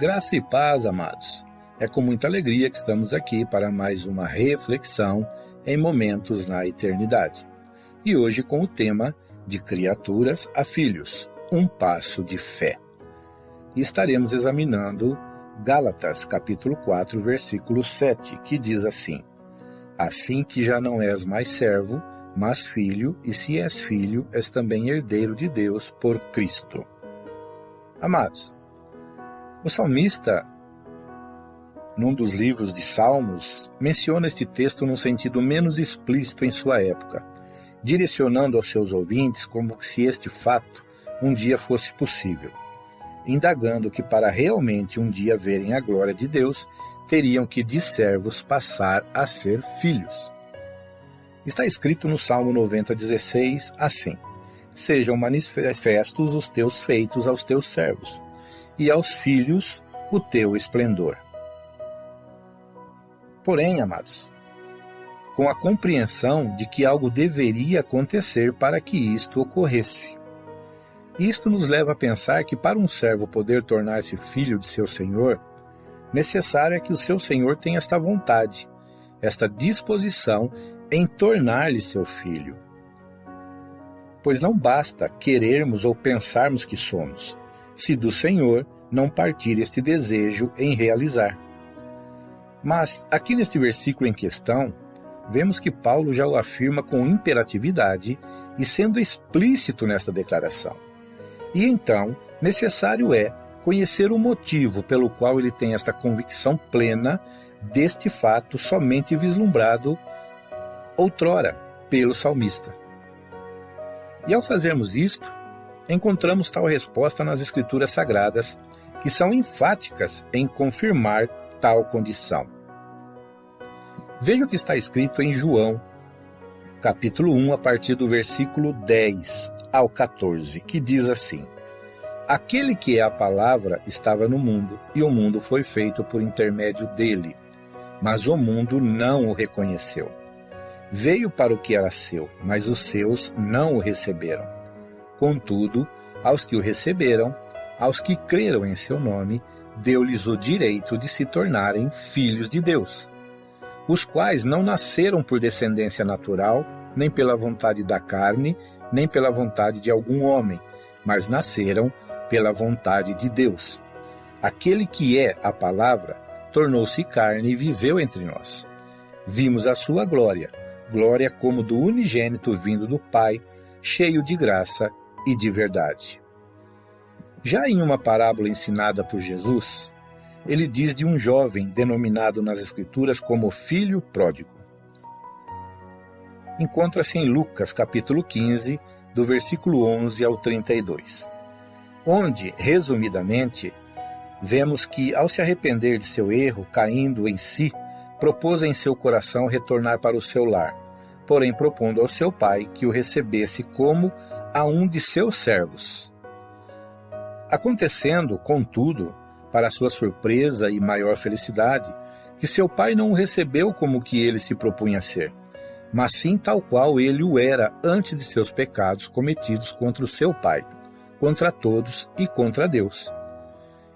Graça e paz, amados. É com muita alegria que estamos aqui para mais uma reflexão em momentos na eternidade. E hoje com o tema de criaturas a filhos, um passo de fé. E estaremos examinando Gálatas, capítulo 4, versículo 7, que diz assim: Assim que já não és mais servo, mas filho, e se és filho, és também herdeiro de Deus por Cristo. Amados, o salmista, num dos livros de Salmos, menciona este texto num sentido menos explícito em sua época, direcionando aos seus ouvintes como se este fato um dia fosse possível, indagando que para realmente um dia verem a glória de Deus, teriam que de servos passar a ser filhos. Está escrito no Salmo 90:16 assim: Sejam manifestos os teus feitos aos teus servos, e aos filhos o teu esplendor. Porém, amados, com a compreensão de que algo deveria acontecer para que isto ocorresse. Isto nos leva a pensar que para um servo poder tornar-se filho de seu senhor, necessário é que o seu senhor tenha esta vontade, esta disposição em tornar-lhe seu filho. Pois não basta querermos ou pensarmos que somos, se do Senhor não partir este desejo em realizar. Mas, aqui neste versículo em questão, vemos que Paulo já o afirma com imperatividade e sendo explícito nesta declaração. E então, necessário é conhecer o motivo pelo qual ele tem esta convicção plena deste fato somente vislumbrado outrora pelo salmista. E ao fazermos isto, encontramos tal resposta nas Escrituras Sagradas, que são enfáticas em confirmar tal condição. Veja o que está escrito em João, capítulo 1, a partir do versículo 10 ao 14, que diz assim: Aquele que é a palavra estava no mundo, e o mundo foi feito por intermédio dele, mas o mundo não o reconheceu. Veio para o que era seu, mas os seus não o receberam. Contudo, aos que o receberam, aos que creram em seu nome, deu-lhes o direito de se tornarem filhos de Deus, os quais não nasceram por descendência natural, nem pela vontade da carne, nem pela vontade de algum homem, mas nasceram pela vontade de Deus. Aquele que é a palavra tornou-se carne e viveu entre nós. Vimos a sua glória, glória como do unigênito vindo do Pai, cheio de graça e de verdade. Já em uma parábola ensinada por Jesus, ele diz de um jovem denominado nas Escrituras como filho pródigo. Encontra-se em Lucas, capítulo 15, do versículo 11 ao 32, onde, resumidamente, vemos que, ao se arrepender de seu erro, caindo em si, propôs em seu coração retornar para o seu lar, porém propondo ao seu pai que o recebesse como a um de seus servos. Acontecendo, contudo, para sua surpresa e maior felicidade, que seu pai não o recebeu como que ele se propunha ser, mas sim tal qual ele o era antes de seus pecados cometidos contra o seu pai, contra todos e contra Deus.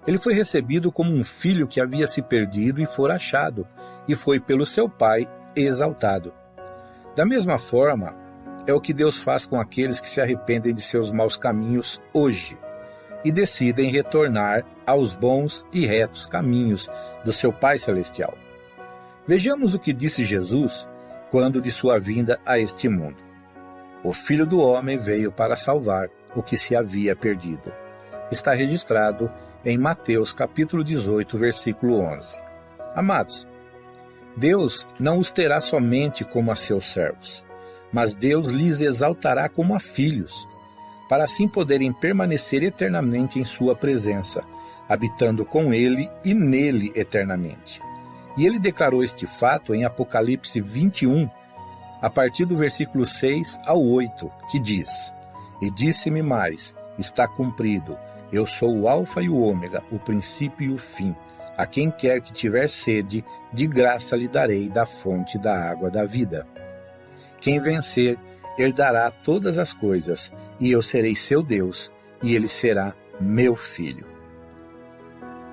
Ele foi recebido como um filho que havia se perdido e fora achado, e foi pelo seu pai exaltado. Da mesma forma, é o que Deus faz com aqueles que se arrependem de seus maus caminhos hoje e decidem retornar aos bons e retos caminhos do seu Pai Celestial. Vejamos o que disse Jesus quando de sua vinda a este mundo. O Filho do Homem veio para salvar o que se havia perdido. Está registrado em Mateus capítulo 18, versículo 11. Amados, Deus não os terá somente como a seus servos, mas Deus lhes exaltará como a filhos, para assim poderem permanecer eternamente em sua presença, habitando com ele e nele eternamente. E ele declarou este fato em Apocalipse 21, a partir do versículo 6 ao 8, que diz: E disse-me mais, está cumprido, eu sou o Alfa e o Ômega, o princípio e o fim. A quem quer que tiver sede, de graça lhe darei da fonte da água da vida. Quem vencer, herdará todas as coisas, e eu serei seu Deus, e ele será meu filho.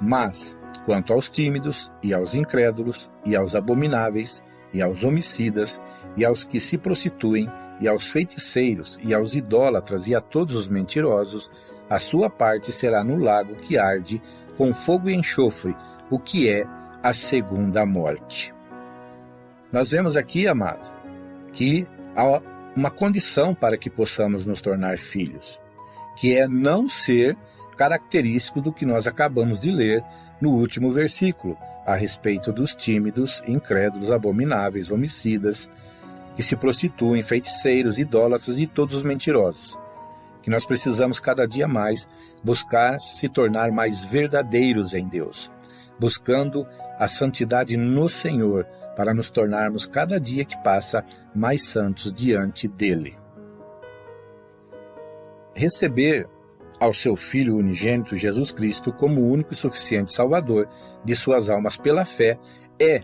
Mas, quanto aos tímidos, e aos incrédulos, e aos abomináveis, e aos homicidas, e aos que se prostituem, e aos feiticeiros, e aos idólatras, e a todos os mentirosos, a sua parte será no lago que arde com fogo e enxofre, o que é a segunda morte. Nós vemos aqui, amado, que há uma condição para que possamos nos tornar filhos, que é não ser característico do que nós acabamos de ler no último versículo, a respeito dos tímidos, incrédulos, abomináveis, homicidas, que se prostituem, feiticeiros, idólatras e todos os mentirosos. Que nós precisamos cada dia mais buscar se tornar mais verdadeiros em Deus, buscando a santidade no Senhor, para nos tornarmos cada dia que passa mais santos diante dele. Receber ao seu Filho unigênito Jesus Cristo como o único e suficiente Salvador de suas almas pela fé é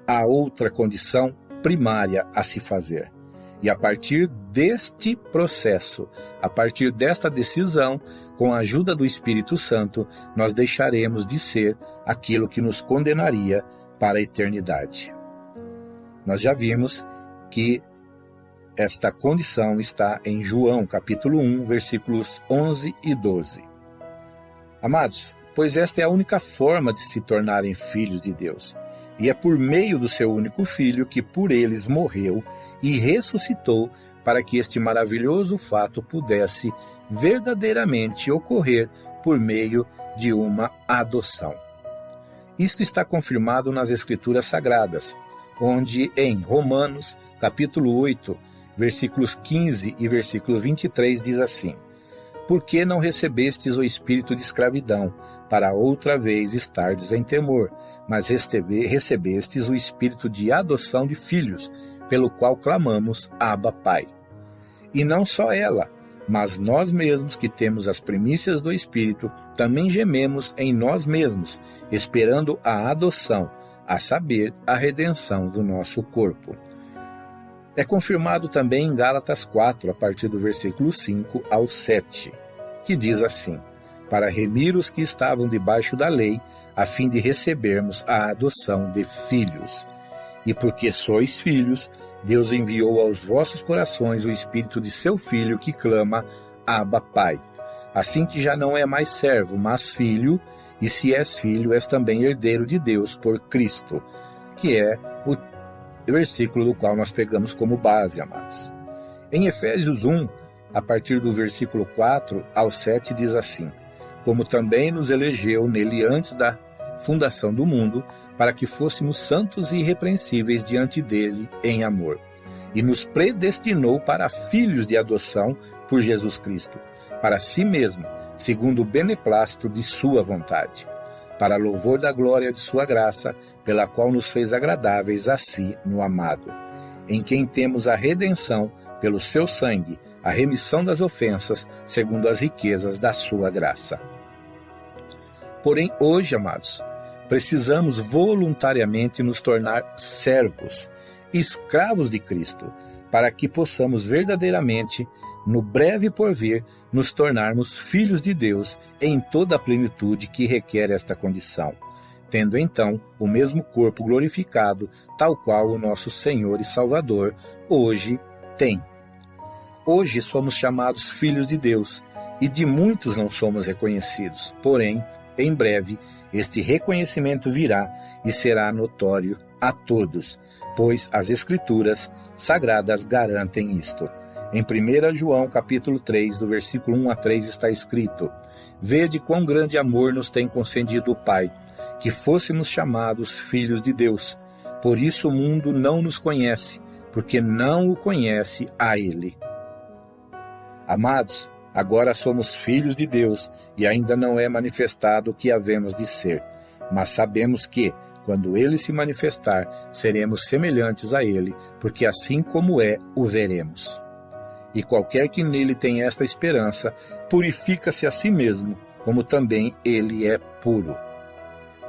a outra condição primária a se fazer. E a partir deste processo, a partir desta decisão, com a ajuda do Espírito Santo, nós deixaremos de ser aquilo que nos condenaria para a eternidade. Nós já vimos que esta condição está em João, capítulo 1, versículos 11 e 12. Amados, pois esta é a única forma de se tornarem filhos de Deus, e é por meio do seu único Filho que por eles morreu e ressuscitou, para que este maravilhoso fato pudesse verdadeiramente ocorrer por meio de uma adoção. Isto está confirmado nas Escrituras Sagradas, onde em Romanos, capítulo 8, versículos 15 e versículo 23 diz assim: Por que não recebestes o espírito de escravidão, para outra vez estardes em temor, mas recebestes o espírito de adoção de filhos, pelo qual clamamos, Abba, Pai. E não só ela, mas nós mesmos que temos as primícias do Espírito, também gememos em nós mesmos, esperando a adoção, a saber, a redenção do nosso corpo. É confirmado também em Gálatas 4, a partir do versículo 5 ao 7, que diz assim: Para remir os que estavam debaixo da lei, a fim de recebermos a adoção de filhos. E porque sois filhos, Deus enviou aos vossos corações o Espírito de seu Filho que clama, Abba, Pai. Assim que já não é mais servo, mas filho, e se és filho, és também herdeiro de Deus por Cristo, que é o versículo do qual nós pegamos como base, amados. Em Efésios 1, a partir do versículo 4 ao 7, diz assim: Como também nos elegeu nele antes da fundação do mundo, para que fôssemos santos e irrepreensíveis diante dele em amor, e nos predestinou para filhos de adoção por Jesus Cristo, para si mesmo, segundo o beneplácito de sua vontade, para louvor da glória de sua graça, pela qual nos fez agradáveis a si no amado, em quem temos a redenção pelo seu sangue, a remissão das ofensas, segundo as riquezas da sua graça. Porém, hoje, amados, precisamos voluntariamente nos tornar servos, escravos de Cristo, para que possamos verdadeiramente, no breve porvir, nos tornarmos filhos de Deus em toda a plenitude que requer esta condição, tendo então o mesmo corpo glorificado, tal qual o nosso Senhor e Salvador hoje tem. Hoje somos chamados filhos de Deus, e de muitos não somos reconhecidos, porém, em breve, este reconhecimento virá e será notório a todos, pois as Escrituras Sagradas garantem isto. Em 1 João capítulo 3, do versículo 1 a 3 está escrito: Vede quão grande amor nos tem concedido o Pai, que fôssemos chamados filhos de Deus. Por isso o mundo não nos conhece, porque não o conhece a Ele. Amados, agora somos filhos de Deus, e ainda não é manifestado o que havemos de ser. Mas sabemos que, quando Ele se manifestar, seremos semelhantes a Ele, porque assim como é, o veremos. E qualquer que nele tem esta esperança, purifica-se a si mesmo, como também Ele é puro.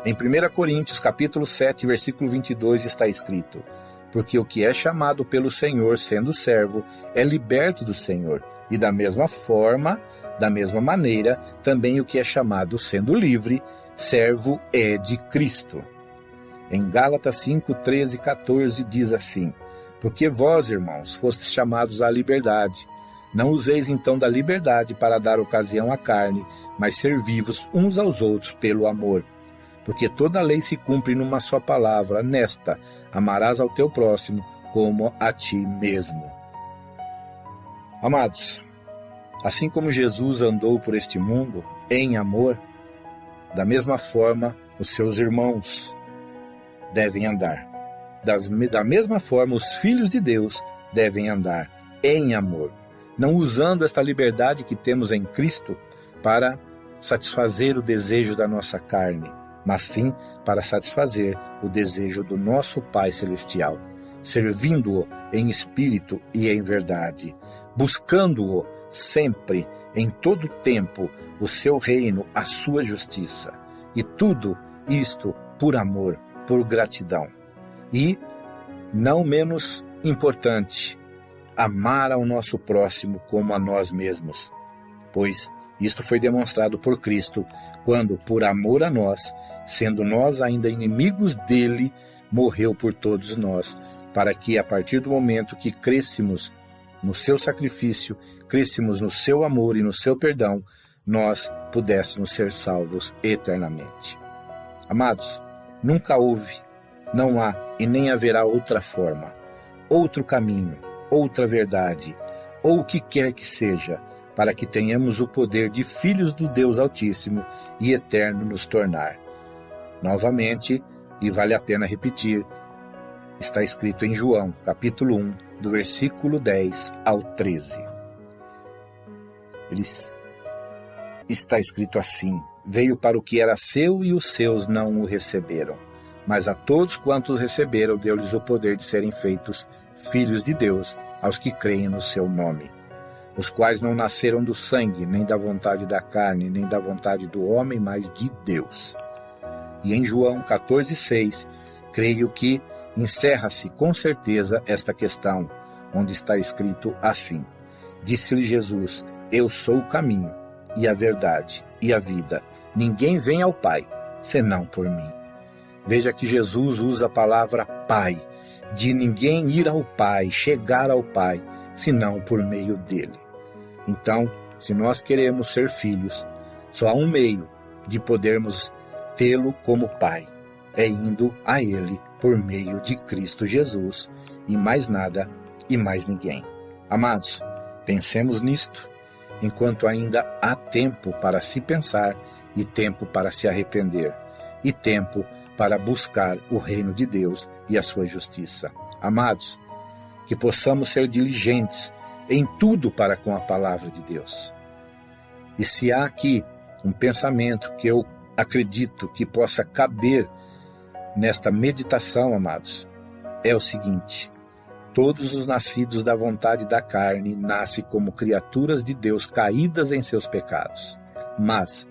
Em 1 Coríntios capítulo 7, versículo 22 está escrito: Porque o que é chamado pelo Senhor, sendo servo, é liberto do Senhor, e da mesma forma, da mesma maneira, também o que é chamado sendo livre, servo é de Cristo. Em Gálatas 5, 13 e 14 diz assim: porque vós, irmãos, fostes chamados à liberdade. Não useis então da liberdade para dar ocasião à carne, mas servi-vos uns aos outros pelo amor. Porque toda a lei se cumpre numa só palavra, nesta: amarás ao teu próximo como a ti mesmo. Amados, assim como Jesus andou por este mundo em amor, da mesma forma os seus irmãos devem andar. Da mesma forma os filhos de Deus devem andar em amor, não usando esta liberdade que temos em Cristo para satisfazer o desejo da nossa carne, mas sim para satisfazer o desejo do nosso Pai Celestial, servindo-o em espírito e em verdade, buscando-o sempre, em todo tempo, o seu reino, a sua justiça, e tudo isto por amor, por gratidão. E, não menos importante, amar ao nosso próximo como a nós mesmos, pois isto foi demonstrado por Cristo, quando, por amor a nós, sendo nós ainda inimigos dele, morreu por todos nós, para que, a partir do momento que crescemos no seu sacrifício, crescemos no seu amor e no seu perdão, nós pudéssemos ser salvos eternamente. Amados, nunca houve, não há e nem haverá outra forma, outro caminho, outra verdade, ou o que quer que seja, para que tenhamos o poder de filhos do Deus Altíssimo e Eterno nos tornar. Novamente, e vale a pena repetir, está escrito em João, capítulo 1, do versículo 10 ao 13. Está escrito assim: veio para o que era seu e os seus não o receberam. Mas a todos quantos receberam, deu-lhes o poder de serem feitos filhos de Deus, aos que creem no seu nome, os quais não nasceram do sangue, nem da vontade da carne, nem da vontade do homem, mas de Deus. E em João 14,6, creio que encerra-se com certeza esta questão, onde está escrito assim: disse-lhe Jesus: eu sou o caminho, e a verdade, e a vida. Ninguém vem ao Pai, senão por mim. Veja que Jesus usa a palavra Pai, de ninguém ir ao Pai, chegar ao Pai, senão por meio dele. Então, se nós queremos ser filhos, só há um meio de podermos tê-lo como Pai, é indo a ele por meio de Cristo Jesus, e mais nada e mais ninguém. Amados, pensemos nisto, enquanto ainda há tempo para se pensar, e tempo para se arrepender, e tempo para buscar o reino de Deus e a sua justiça. Amados, que possamos ser diligentes em tudo para com a palavra de Deus. E se há aqui um pensamento que eu acredito que possa caber nesta meditação, amados, é o seguinte: todos os nascidos da vontade da carne nascem como criaturas de Deus caídas em seus pecados, mas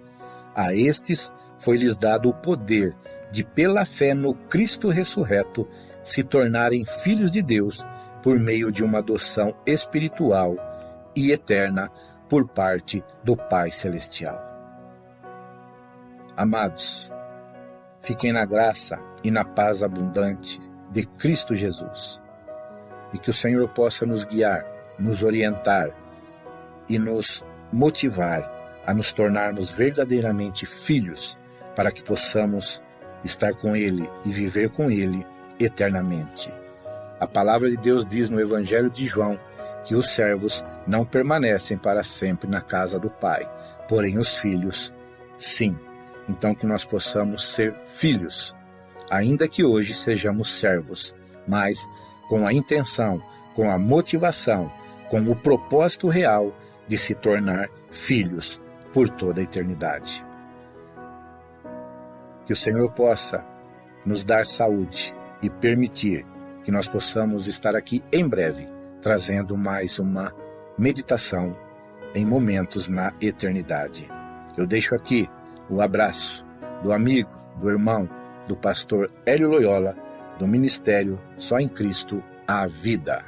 a estes foi-lhes dado o poder de, pela fé no Cristo ressurreto, se tornarem filhos de Deus por meio de uma adoção espiritual e eterna por parte do Pai Celestial. Amados, fiquem na graça e na paz abundante de Cristo Jesus, e que o Senhor possa nos guiar, nos orientar e nos motivar a nos tornarmos verdadeiramente filhos, para que possamos estar com Ele e viver com Ele eternamente. A palavra de Deus diz no Evangelho de João que os servos não permanecem para sempre na casa do Pai, porém os filhos, sim. Então que nós possamos ser filhos, ainda que hoje sejamos servos, mas com a intenção, com a motivação, com o propósito real de se tornar filhos por toda a eternidade. Que o Senhor possa nos dar saúde e permitir que nós possamos estar aqui em breve, trazendo mais uma meditação em momentos na eternidade. Eu deixo aqui o abraço do amigo, do irmão, do pastor Hélio Loyola, do Ministério Só em Cristo a Vida.